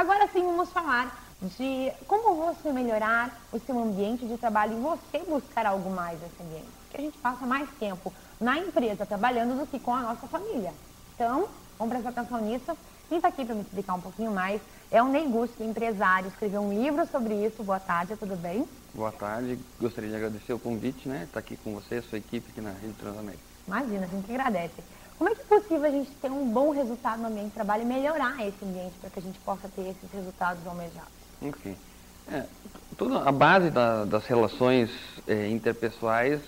Agora sim, vamos falar de como você melhorar o seu ambiente de trabalho e você buscar algo mais nesse ambiente. Porque a gente passa mais tempo na empresa trabalhando do que com a nossa família. Então, vamos prestar atenção nisso. Quem está aqui para me explicar um pouquinho mais é o Ney Gusto, empresário, escreveu um livro sobre isso. Boa tarde, tudo bem? Boa tarde, gostaria de agradecer o convite, né? Estar aqui com você, sua equipe aqui na Rede Transamérica. Imagina, a gente que agradece. Como é que é possível a gente ter um bom resultado no ambiente de trabalho e melhorar esse ambiente para que a gente possa ter esses resultados almejados? Ok. Toda a base das relações interpessoais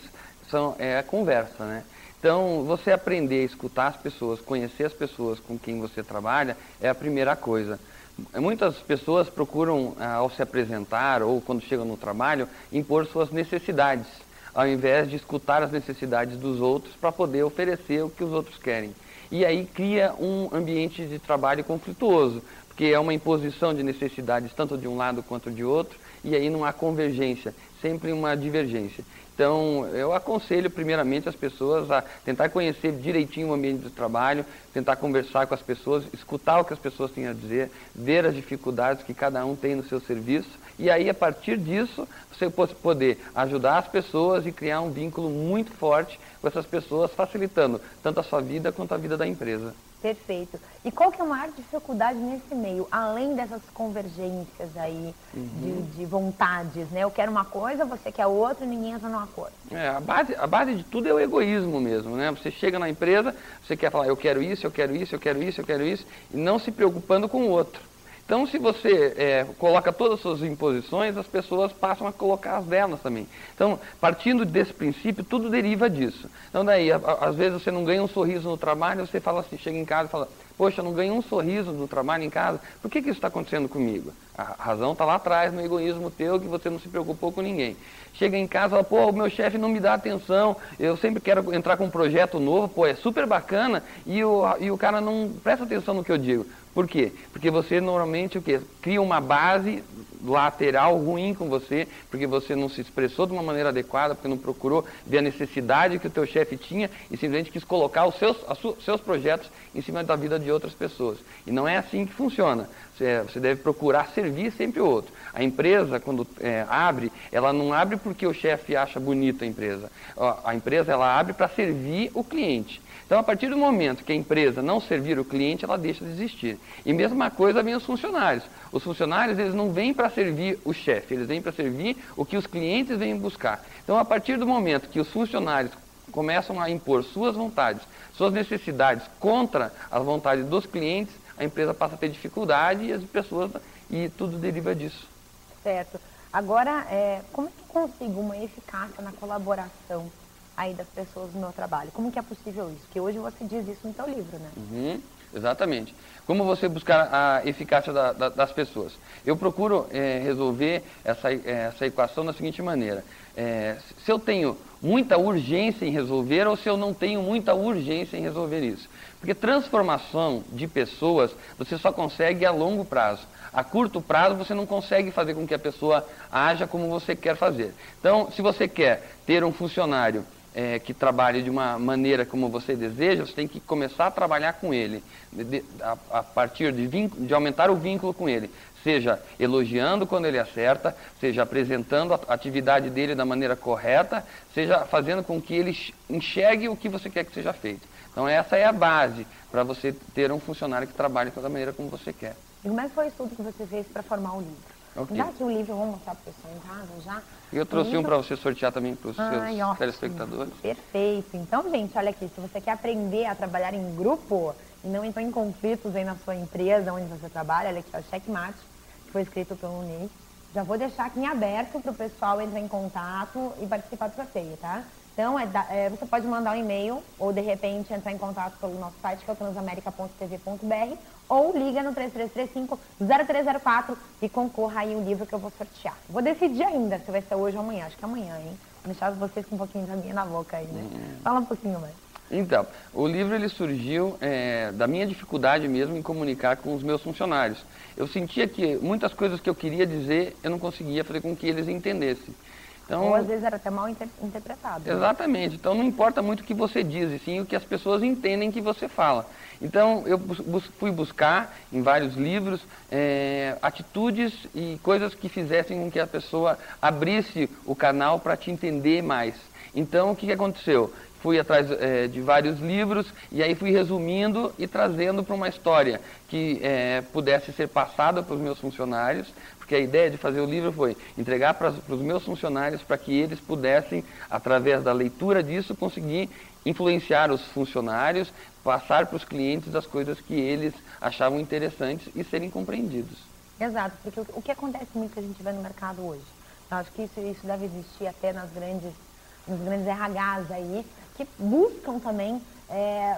é a conversa, né? Então, você aprender a escutar as pessoas, conhecer as pessoas com quem você trabalha, é a primeira coisa. Muitas pessoas procuram, ao se apresentar ou quando chegam no trabalho, impor suas necessidades, ao invés de escutar as necessidades dos outros para poder oferecer o que os outros querem. E aí cria um ambiente de trabalho conflituoso, porque é uma imposição de necessidades tanto de um lado quanto de outro, e aí não há convergência, sempre uma divergência. Então, eu aconselho primeiramente as pessoas a tentar conhecer direitinho o ambiente do trabalho, tentar conversar com as pessoas, escutar o que as pessoas têm a dizer, ver as dificuldades que cada um tem no seu serviço, e aí, a partir disso, você poder ajudar as pessoas e criar um vínculo muito forte com essas pessoas, facilitando tanto a sua vida quanto a vida da empresa. Perfeito. E qual que é a maior dificuldade nesse meio, além dessas convergências aí de vontades, né? Eu quero uma coisa, você quer outra e ninguém entra num acordo. A base de tudo é o egoísmo mesmo, né? Você chega na empresa, você quer falar, eu quero isso, eu quero isso, eu quero isso, eu quero isso, e não se preocupando com o outro. Então, se você coloca todas as suas imposições, as pessoas passam a colocar as delas também. Então, partindo desse princípio, tudo deriva disso. Então, daí, às vezes você não ganha um sorriso no trabalho, você fala assim, chega em casa e fala, poxa, eu não ganhei um sorriso no trabalho em casa, por que isso está acontecendo comigo? A razão está lá atrás, no egoísmo teu, que você não se preocupou com ninguém. Chega em casa e fala, pô, o meu chefe não me dá atenção, eu sempre quero entrar com um projeto novo, pô, é super bacana, e o cara não presta atenção no que eu digo. Por quê? Porque você normalmente o quê? Cria uma base lateral ruim com você, porque você não se expressou de uma maneira adequada, porque não procurou ver a necessidade que o teu chefe tinha e simplesmente quis colocar os seus projetos em cima da vida de outras pessoas. E não é assim que funciona. Você deve procurar servir sempre o outro. A empresa, quando abre, ela não abre porque o chefe acha bonita a empresa. A empresa ela abre para servir o cliente. Então, a partir do momento que a empresa não servir o cliente, ela deixa de existir. E mesma coisa vem os funcionários. Os funcionários, eles não vêm para servir o chefe, eles vêm para servir o que os clientes vêm buscar. Então, a partir do momento que os funcionários começam a impor suas vontades, suas necessidades contra as vontades dos clientes, a empresa passa a ter dificuldade e as pessoas, e tudo deriva disso. Certo. Agora, como é que eu consigo uma eficácia na colaboração aí das pessoas no meu trabalho? Como que é possível isso? Porque hoje você diz isso no seu livro, né? Exatamente. Como você buscar a eficácia das pessoas? Eu procuro resolver essa equação da seguinte maneira. Se eu tenho muita urgência em resolver ou se eu não tenho muita urgência em resolver isso. Porque transformação de pessoas você só consegue a longo prazo. A curto prazo você não consegue fazer com que a pessoa haja como você quer fazer. Então, se você quer ter um funcionário que trabalhe de uma maneira como você deseja, você tem que começar a trabalhar com ele, a partir de aumentar o vínculo com ele, seja elogiando quando ele acerta, seja apresentando a atividade dele da maneira correta, seja fazendo com que ele enxergue o que você quer que seja feito. Então essa é a base para você ter um funcionário que trabalhe da maneira como você quer. E como é que foi o estudo que você fez para formar o livro? Okay. Já que o livro, eu vou mostrar para o pessoal em casa já. Eu trouxe um para você sortear também para os seus ótimo. telespectadores. Perfeito. Então, gente, olha aqui, se você quer aprender a trabalhar em grupo e não entrar em conflitos aí na sua empresa, onde você trabalha, olha aqui, ó, Checkmate, que foi escrito pelo Ney. Já vou deixar aqui em aberto para o pessoal entrar em contato e participar do sorteio, tá? Então, você pode mandar um e-mail ou, de repente, entrar em contato pelo nosso site, que é o transamerica.tv.br, ou liga no 3335-0304 e concorra aí o livro que eu vou sortear. Vou decidir ainda se vai ser hoje ou amanhã. Acho que é amanhã, hein? Vou deixar vocês com um pouquinho de aguinha na boca aí, né? Fala um pouquinho mais. Então, o livro ele surgiu da minha dificuldade mesmo em comunicar com os meus funcionários. Eu sentia que muitas coisas que eu queria dizer, eu não conseguia fazer com que eles entendessem. Então, ou às vezes era até mal interpretado. Exatamente. Então não importa muito o que você diz, e sim o que as pessoas entendem que você fala. Então eu fui buscar em vários livros atitudes e coisas que fizessem com que a pessoa abrisse o canal para te entender mais. Então o que aconteceu? Fui atrás de vários livros e aí fui resumindo e trazendo para uma história que pudesse ser passada para os meus funcionários, porque a ideia de fazer o livro foi entregar para os meus funcionários para que eles pudessem, através da leitura disso, conseguir influenciar os funcionários, passar para os clientes as coisas que eles achavam interessantes e serem compreendidos. Exato, porque o que acontece muito que a gente vê no mercado hoje, eu acho que isso deve existir até nos grandes RHs aí, que buscam também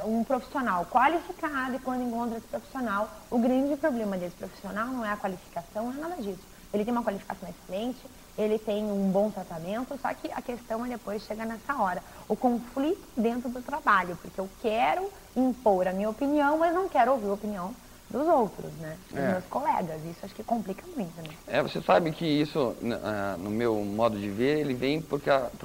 um profissional qualificado, e quando encontra esse profissional, o grande problema desse profissional não é a qualificação, não é nada disso. Ele tem uma qualificação excelente, ele tem um bom tratamento, só que a questão é depois chega nessa hora, o conflito dentro do trabalho, porque eu quero impor a minha opinião, mas não quero ouvir a opinião dos outros, né? Dos meus colegas. Isso acho que complica muito, né? Você sabe que isso, no meu modo de ver, ele vem por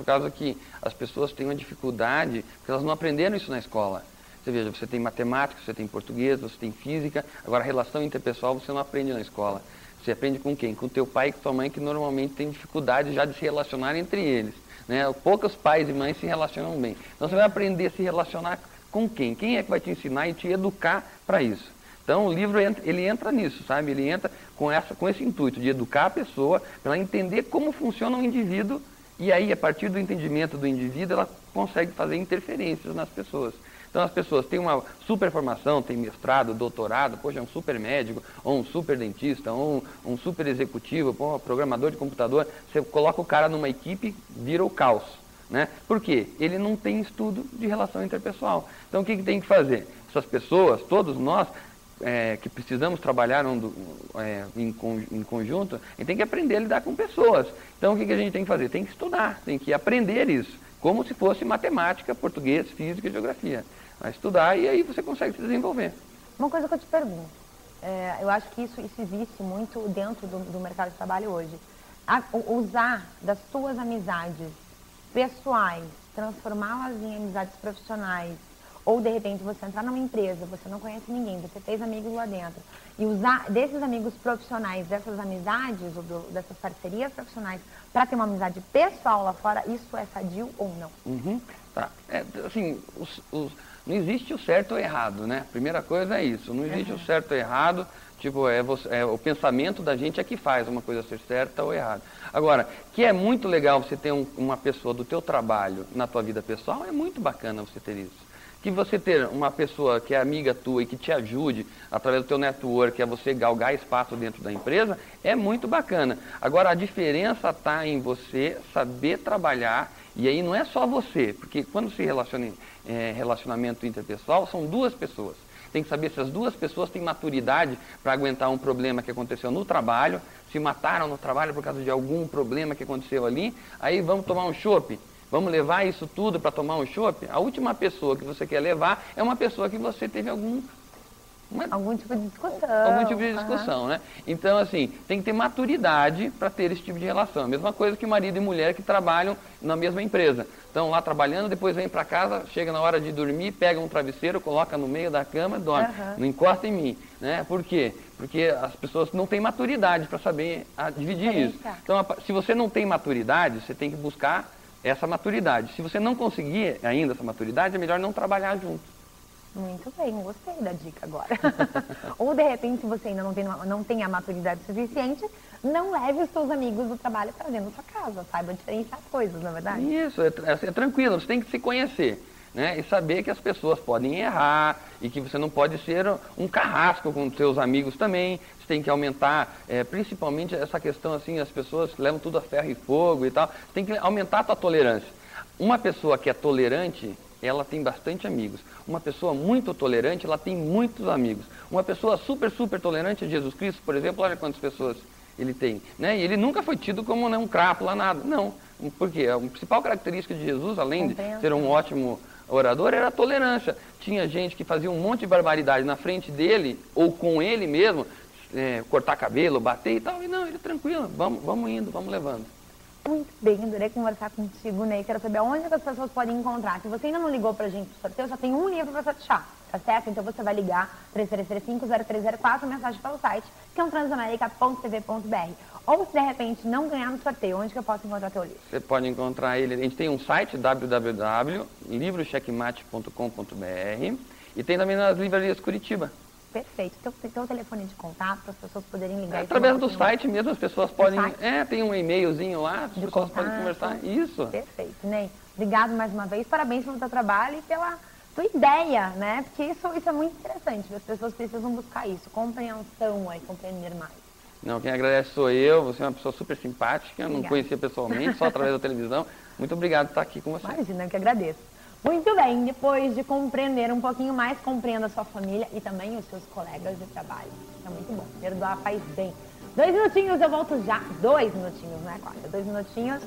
causa que as pessoas têm uma dificuldade, porque elas não aprenderam isso na escola. Você veja, você tem matemática, você tem português, você tem física, agora relação interpessoal você não aprende na escola. Você aprende com quem? Com teu pai e com tua mãe, que normalmente tem dificuldade já de se relacionar entre eles, né? Poucos pais e mães se relacionam bem. Então você vai aprender a se relacionar com quem? Quem é que vai te ensinar e te educar para isso? Então o livro ele entra nisso, sabe? Ele entra com esse intuito de educar a pessoa, para ela entender como funciona o indivíduo, e aí a partir do entendimento do indivíduo ela consegue fazer interferências nas pessoas. Então as pessoas têm uma super formação, têm mestrado, doutorado, poxa, é um super médico, ou um super dentista, ou um super executivo, um programador de computador. Você coloca o cara numa equipe, vira o caos, né? Por quê? Ele não tem estudo de relação interpessoal. Então o que tem que fazer? Essas pessoas, todos nós, que precisamos trabalhar em conjunto, a gente tem que aprender a lidar com pessoas. Então o que a gente tem que fazer? Tem que estudar, tem que aprender isso, como se fosse matemática, português, física e geografia. Vai estudar e aí você consegue se desenvolver. Uma coisa que eu te pergunto, eu acho que isso existe muito dentro do mercado de trabalho hoje. Usar das suas amizades pessoais, transformá-las em amizades profissionais, ou de repente você entrar numa empresa, você não conhece ninguém, você fez amigos lá dentro, e usar desses amigos profissionais, dessas amizades, ou dessas parcerias profissionais, para ter uma amizade pessoal lá fora, isso é sadio ou não? Uhum. Tá. Assim, não existe o certo ou errado, né? Primeira coisa é isso, não existe o certo ou errado, tipo, o pensamento da gente é que faz uma coisa ser certa ou errada. Agora, que é muito legal você ter uma pessoa do teu trabalho na tua vida pessoal, é muito bacana você ter isso. Que você ter uma pessoa que é amiga tua e que te ajude através do teu network, a você galgar espaço dentro da empresa, é muito bacana. Agora, a diferença está em você saber trabalhar, e aí não é só você, porque quando se relaciona em relacionamento interpessoal, são duas pessoas. Tem que saber se as duas pessoas têm maturidade para aguentar um problema que aconteceu no trabalho, se mataram no trabalho por causa de algum problema que aconteceu ali, aí vamos tomar um chopp. Vamos levar isso tudo para tomar um chopp? A última pessoa que você quer levar é uma pessoa que você teve algum tipo de discussão. Algum tipo de discussão, né? Então, assim, tem que ter maturidade para ter esse tipo de relação. A mesma coisa que marido e mulher que trabalham na mesma empresa. Estão lá trabalhando, depois vem para casa, chega na hora de dormir, pega um travesseiro, coloca no meio da cama e dorme. Não encosta em mim, né? Por quê? Porque as pessoas não têm maturidade para saber dividir isso. Então, se você não tem maturidade, você tem que buscar essa maturidade. Se você não conseguir ainda essa maturidade, é melhor não trabalhar junto. Muito bem, gostei da dica agora. Ou de repente, se você ainda não tem a maturidade suficiente, não leve os seus amigos do trabalho para dentro da sua casa. Saiba diferenciar as coisas, não é verdade? Isso, é tranquilo, você tem que se conhecer, né? E saber que as pessoas podem errar e que você não pode ser um carrasco com os seus amigos também. Você tem que aumentar, principalmente essa questão assim, as pessoas levam tudo a ferro e fogo e tal. Você tem que aumentar a tua tolerância. Uma pessoa que é tolerante, ela tem bastante amigos. Uma pessoa muito tolerante, ela tem muitos amigos. Uma pessoa super, super tolerante, Jesus Cristo, por exemplo, olha quantas pessoas ele tem, né? E ele nunca foi tido como um crápula, nada. Não, porque a principal característica de Jesus, além de ser um ótimo orador, era a tolerância. Tinha gente que fazia um monte de barbaridade na frente dele, ou com ele mesmo, cortar cabelo, bater e tal, e não, ele tranquilo, vamos indo, vamos levando. Muito bem, adorei conversar contigo, Ney. Quero saber onde que as pessoas podem encontrar. Se você ainda não ligou pra gente pro sorteio, só tem um livro pra sortear, tá certo? Então você vai ligar 3335-0304, mensagem pelo site, que é um transamerica.tv.br. Ou se de repente não ganhar no sorteio, onde que eu posso encontrar teu livro? Você pode encontrar ele, a gente tem um site, www.livrocheckmate.com.br, e tem também nas livrarias Curitiba. Perfeito. Tem o telefone de contato para as pessoas poderem ligar. Através do site mesmo, as pessoas podem... tem um e-mailzinho lá, as pessoas podem conversar. Isso. Perfeito, Ney. Obrigado mais uma vez. Parabéns pelo teu trabalho e pela tua ideia, né? Porque isso é muito interessante. As pessoas precisam buscar isso. Compreensão aí, compreender mais. Não, quem agradece sou eu. Você é uma pessoa super simpática. Obrigada. Não conhecia pessoalmente, só através da televisão. Muito obrigado por estar aqui com você. Imagina, eu que agradeço. Muito bem, depois de compreender um pouquinho mais, compreenda a sua família e também os seus colegas de trabalho. Isso é muito bom. Perdoar faz bem. 2 minutinhos, eu volto já. 2 minutinhos, não é 4. 2 minutinhos.